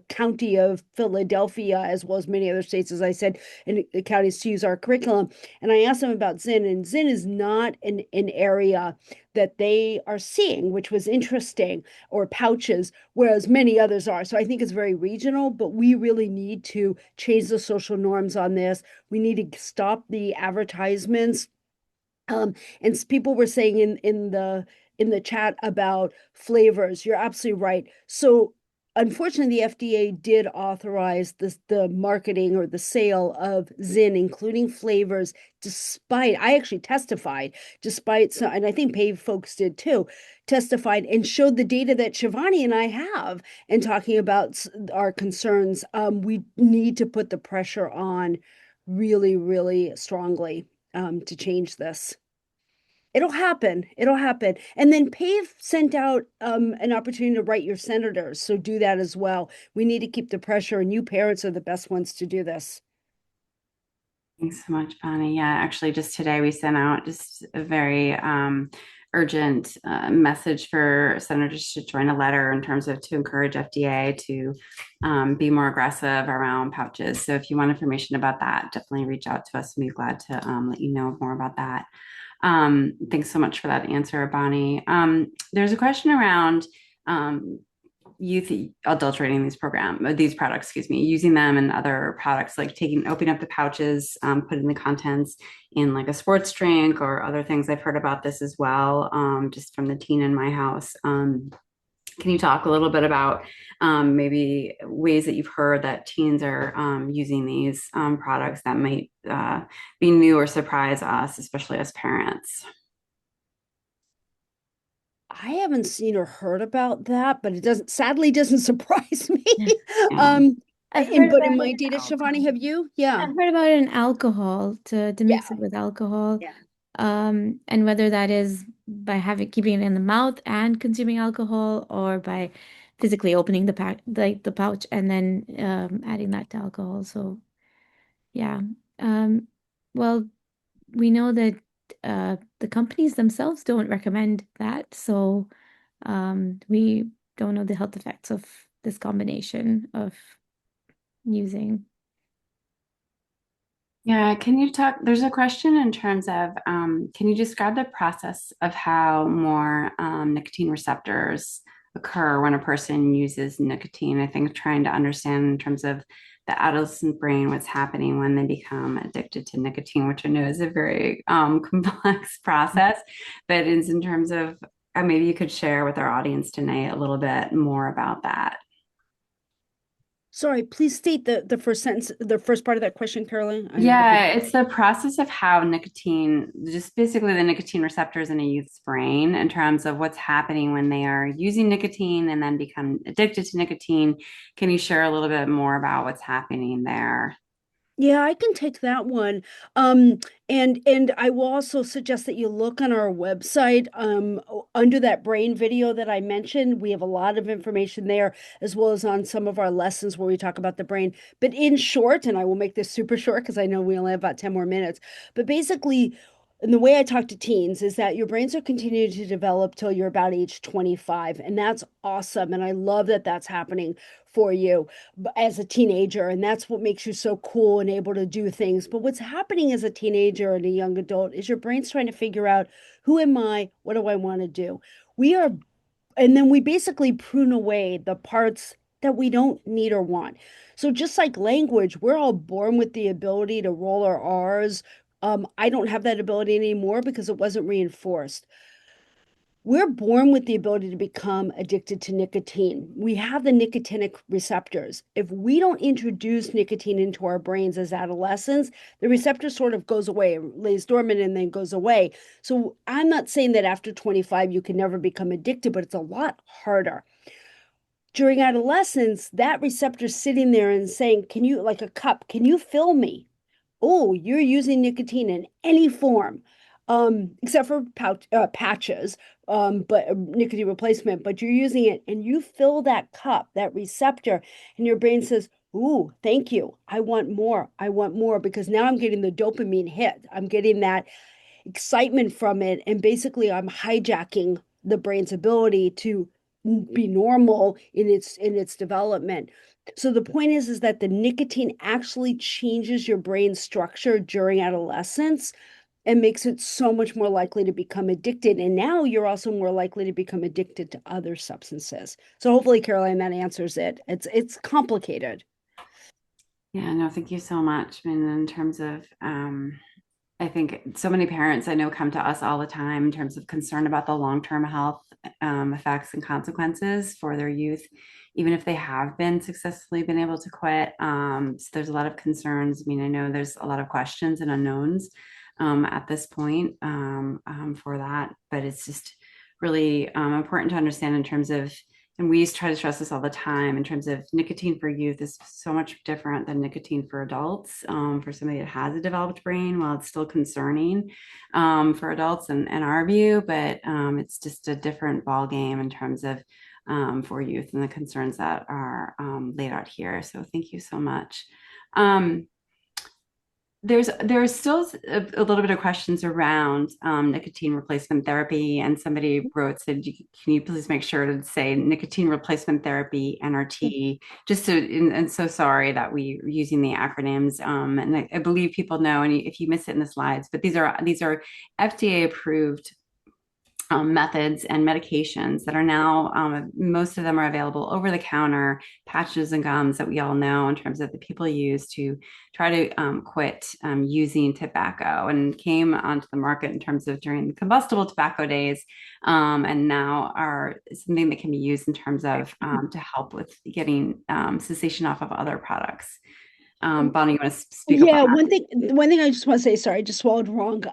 county of Philadelphia, as well as many other states, as I said, in the counties, to use our curriculum. And I asked them about Zyn, and Zyn is not an area that they are seeing, which was interesting, or pouches, whereas many others are. So I think it's very regional, but we really need to change the social norms on this. We need to stop the advertisements. And people were saying in the chat about flavors. You're absolutely right. So unfortunately, the FDA did authorize the marketing or the sale of Zyn, including flavors, despite I actually testified, despite some, and I think PAVE folks did too, testified and showed the data that Shivani and I have and talking about our concerns. We need to put the pressure on really, really strongly to change this. It'll happen. It'll happen. And then PAVE sent out an opportunity to write your senators. So do that as well. We need to keep the pressure, and you parents are the best ones to do this. Thanks so much, Bonnie. Yeah, actually, just today we sent out just a very urgent message for senators to join a letter in terms of to encourage FDA to be more aggressive around pouches. So if you want information about that, definitely reach out to us and be glad to let you know more about that. Thanks so much for that answer, Bonnie. There's a question around youth adulterating these products, excuse me, using them in other products, like opening up the pouches, putting the contents in like a sports drink or other things. I've heard about this as well, just from the teen in my house. Can you talk a little bit about maybe ways that you've heard that teens are using these products that might be new or surprise us, especially as parents? I haven't seen or heard about that, but it doesn't sadly doesn't surprise me. Yeah. Um, I've heard but in about it my in data, Shivani, alcohol. have you? Yeah. I've heard about it in alcohol to Yeah. mix it with alcohol. Yeah. And whether that is by having keeping it in the mouth and consuming alcohol or by physically opening the pouch and then adding that to alcohol. So yeah. Um, well, we know that the companies themselves don't recommend that, so we don't know the health effects of this combination of using. Yeah, can you talk? There's a question in terms of can you describe the process of how more nicotine receptors occur when a person uses nicotine? I think trying to understand in terms of the adolescent brain what's happening when they become addicted to nicotine, which I know is a very complex process, but is in terms of maybe you could share with our audience tonight a little bit more about that. Sorry, please state the first sentence, the first part of that question, Caroline. I have Yeah, to. it's the process of how nicotine, just basically the nicotine receptors in a youth's brain, in terms of what's happening when they are using nicotine and then become addicted to nicotine. Can you share a little bit more about what's happening there? Yeah, I can take that one. Um, and I will also suggest that you look on our website, under that brain video that I mentioned. We have a lot of information there, as well as on some of our lessons where we talk about the brain. But in short, and I will make this super short because I know we only have about 10 more minutes, but basically, and the way I talk to teens is that your brains are continuing to develop till you're about age 25, and that's awesome. And I love that that's happening for you as a teenager, and that's what makes you so cool and able to do things. But what's happening as a teenager and a young adult is your brain's trying to figure out, who am I, what do I want to do. We are And then we basically prune away the parts that we don't need or want. So just like language, we're all born with the ability to roll our r's. I don't have that ability anymore because it wasn't reinforced. We're born with the ability to become addicted to nicotine. We have the nicotinic receptors. If we don't introduce nicotine into our brains as adolescents, the receptor sort of goes away, lays dormant, and then goes away. So I'm not saying that after 25 you can never become addicted, but it's a lot harder. During adolescence, that receptor sitting there and saying, can you, like a cup, can you fill me? Oh, you're using nicotine in any form, except for patches, but nicotine replacement. But you're using it, and you fill that cup, that receptor, and your brain says, "Ooh, thank you. I want more. I want more," because now I'm getting the dopamine hit. I'm getting that excitement from it, and basically, I'm hijacking the brain's ability to be normal in its development. So the point is that the nicotine actually changes your brain structure during adolescence and makes it so much more likely to become addicted. And now you're also more likely to become addicted to other substances. So hopefully, Caroline, that answers it. It's complicated. Yeah, no, thank you so much. I mean, in terms of I think so many parents I know come to us all the time in terms of concern about the long-term health effects and consequences for their youth, even if they have been able to quit. So there's a lot of concerns. I mean, I know there's a lot of questions and unknowns at this point for that, but it's just really important to understand in terms of, and we try to stress this all the time in terms of nicotine for youth is so much different than nicotine for adults. For somebody that has a developed brain, while it's still concerning for adults in our view, but it's just a different ball game in terms of for youth and the concerns that are laid out here. So thank you so much. Um, there's still a little bit of questions around nicotine replacement therapy, and somebody wrote said, "Can you please make sure to say nicotine replacement therapy (NRT)?" Just to, and so sorry that we are using the acronyms, and I believe people know, and if you miss it in the slides, but these are FDA approved methods and medications that are now, most of them are available over the counter, patches and gums that we all know in terms of the people use to try to quit using tobacco, and came onto the market in terms of during the combustible tobacco days, and now are something that can be used in terms of to help with getting cessation off of other products. Bonnie, you want to speak up on Yeah, that? one thing I just want to say, sorry, I just swallowed wrong.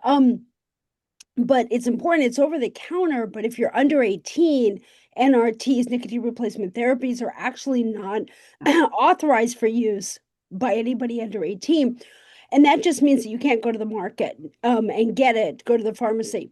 But it's important, it's over the counter, but if you're under 18, NRTs, nicotine replacement therapies, are actually not authorized for use by anybody under 18. And that just means that you can't go to the market and get it, go to the pharmacy.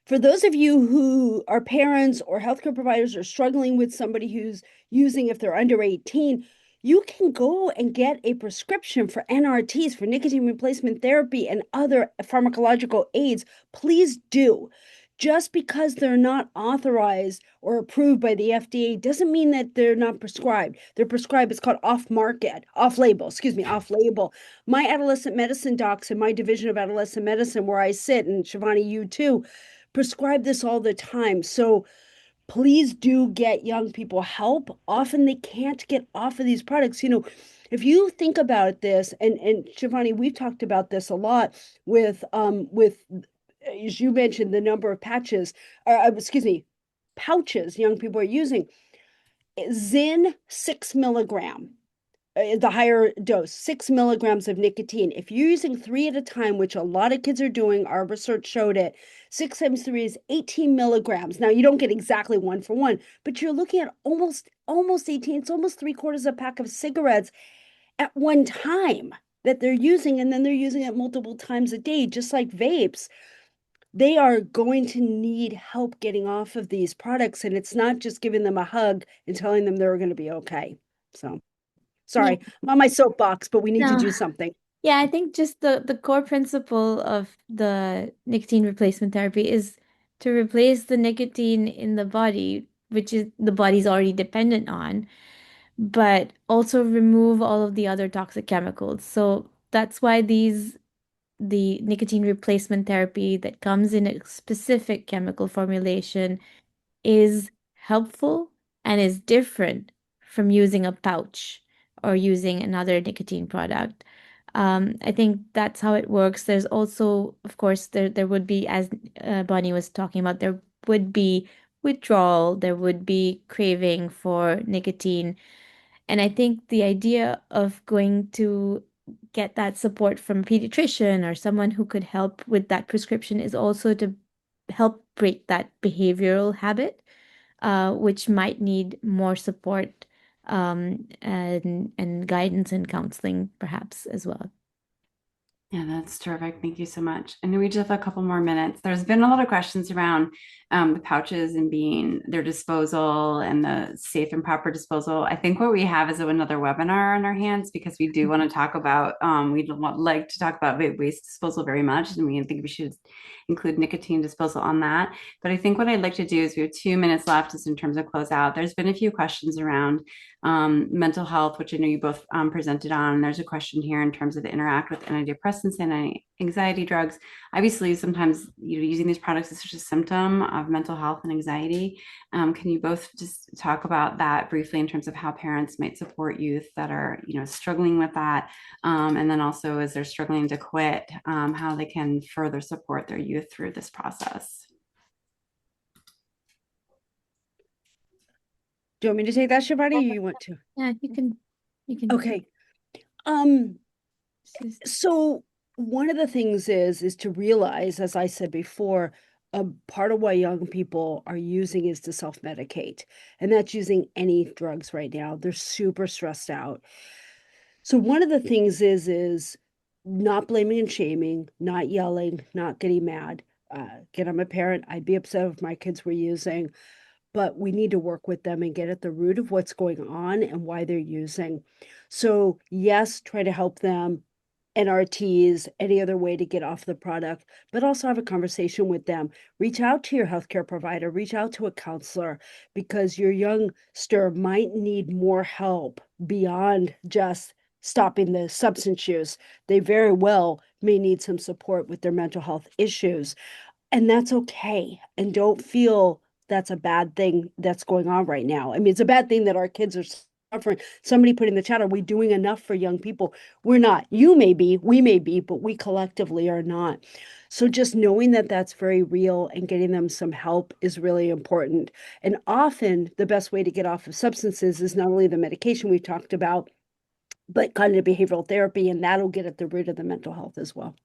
For those of you who are parents or healthcare providers or struggling with somebody who's using, if they're under 18, you can go and get a prescription for NRTs, for nicotine replacement therapy, and other pharmacological aids. Please do. Just because they're not authorized or approved by the FDA doesn't mean that they're not prescribed. They're prescribed, it's called off market, off label, excuse me, off label. My adolescent medicine docs in my division of adolescent medicine, where I sit, and Shivani, you too, prescribe this all the time. So please do get young people help. Often they can't get off of these products. If you think about this, and Shivani, we've talked about this a lot with as you mentioned, the number of patches, or excuse me, pouches young people are using. Zyn 6 milligram, the higher dose, 6 milligrams of nicotine. If you're using 3 at a time, which a lot of kids are doing, our research showed it, 6 times 3 is 18 milligrams. Now, you don't get exactly one for one, but you're looking at almost 18. It's almost 3/4 a pack of cigarettes at one time that they're using, and then they're using it multiple times a day, just like vapes. They are going to need help getting off of these products, and it's not just giving them a hug and telling them they're going to be okay. So. Yeah, Sorry, I'm on my soapbox, but we need to no. do something. Yeah, I think just the core principle of the nicotine replacement therapy is to replace the nicotine in the body, which is the body's already dependent on, but also remove all of the other toxic chemicals. So that's why the nicotine replacement therapy that comes in a specific chemical formulation is helpful and is different from using a pouch or using another nicotine product. I think that's how it works. There's also, of course, there would be, as Bonnie was talking about, there would be withdrawal, there would be craving for nicotine. And I think the idea of going to get that support from a pediatrician or someone who could help with that prescription is also to help break that behavioral habit, which might need more support, and guidance and counseling perhaps as well. Yeah, that's terrific. Thank you so much. I know we just have a couple more minutes. There's been a lot of questions around the pouches and being their disposal and the safe and proper disposal. I think what we have is another webinar on our hands, because we do want to talk about, we'd like to talk about waste disposal very much. And we think we should include nicotine disposal on that. But I think what I'd like to do is, we have 2 minutes left just in terms of close out. There's been a few questions around mental health, which I know you both presented on. There's a question here in terms of the interact with antidepressants and anxiety drugs. Obviously, sometimes using these products is just a symptom of mental health and anxiety. Can you both just talk about that briefly in terms of how parents might support youth that are struggling with that, and then also as they're struggling to quit, how they can further support their youth through this process? Do you want me to take that, Shivani, or you want to? Yeah, you can. Okay. So one of the things is to realize, as I said before, a part of why young people are using is to self-medicate, and that's using any drugs right now. They're super stressed out. So one of the things is not blaming and shaming, not yelling, not getting mad. Again, I'm a parent. I'd be upset if my kids were using, but we need to work with them and get at the root of what's going on and why they're using. So yes, try to help them, NRTs, any other way to get off the product, but also have a conversation with them. Reach out to your healthcare provider, reach out to a counselor, because your youngster might need more help beyond just stopping the substance use. They very well may need some support with their mental health issues. And that's okay. And don't feel that's a bad thing that's going on right now. I mean, it's a bad thing that our kids are suffering. Somebody put in the chat, are we doing enough for young people? We're not. You may be, we may be, but we collectively are not. So just knowing that that's very real and getting them some help is really important. And often the best way to get off of substances is not only the medication we talked about, but cognitive behavioral therapy, and that'll get at the root of the mental health as well.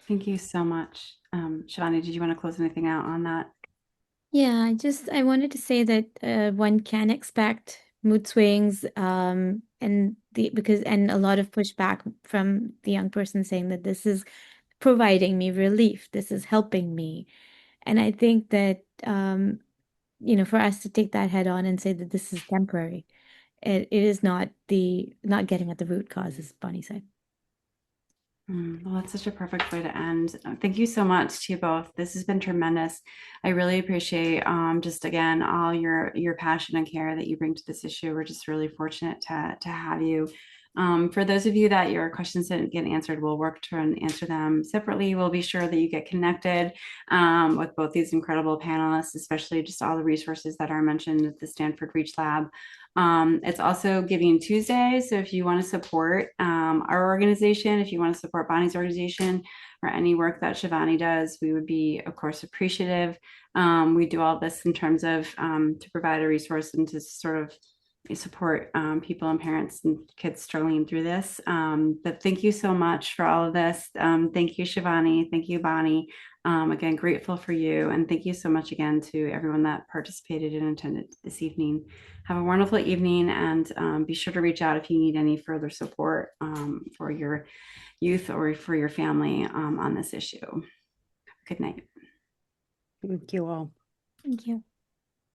Thank you so much. Shivani, did you want to close anything out on that? Yeah, I wanted to say that one can expect mood swings, and a lot of pushback from the young person saying that this is providing me relief, this is helping me. And I think that for us to take that head on and say that this is temporary, it is not getting at the root cause, as Bonnie said. Well, that's such a perfect way to end. Thank you so much to you both. This has been tremendous. I really appreciate just again all your passion and care that you bring to this issue. We're just really fortunate to have you. For those of you that your questions didn't get answered, we'll work to answer them separately. We'll be sure that you get connected with both these incredible panelists, especially just all the resources that are mentioned at the Stanford Reach Lab. It's also Giving Tuesday. So if you want to support our organization, if you want to support Bonnie's organization or any work that Shivani does, we would be, of course, appreciative. We do all this in terms of to provide a resource and to sort of support people and parents and kids struggling through this. But thank you so much for all of this. Thank you, Shivani. Thank you, Bonnie. Again, grateful for you. And thank you so much again to everyone that participated and attended this evening. Have a wonderful evening, and be sure to reach out if you need any further support for your youth or for your family on this issue. Good night. Thank you all. Thank you.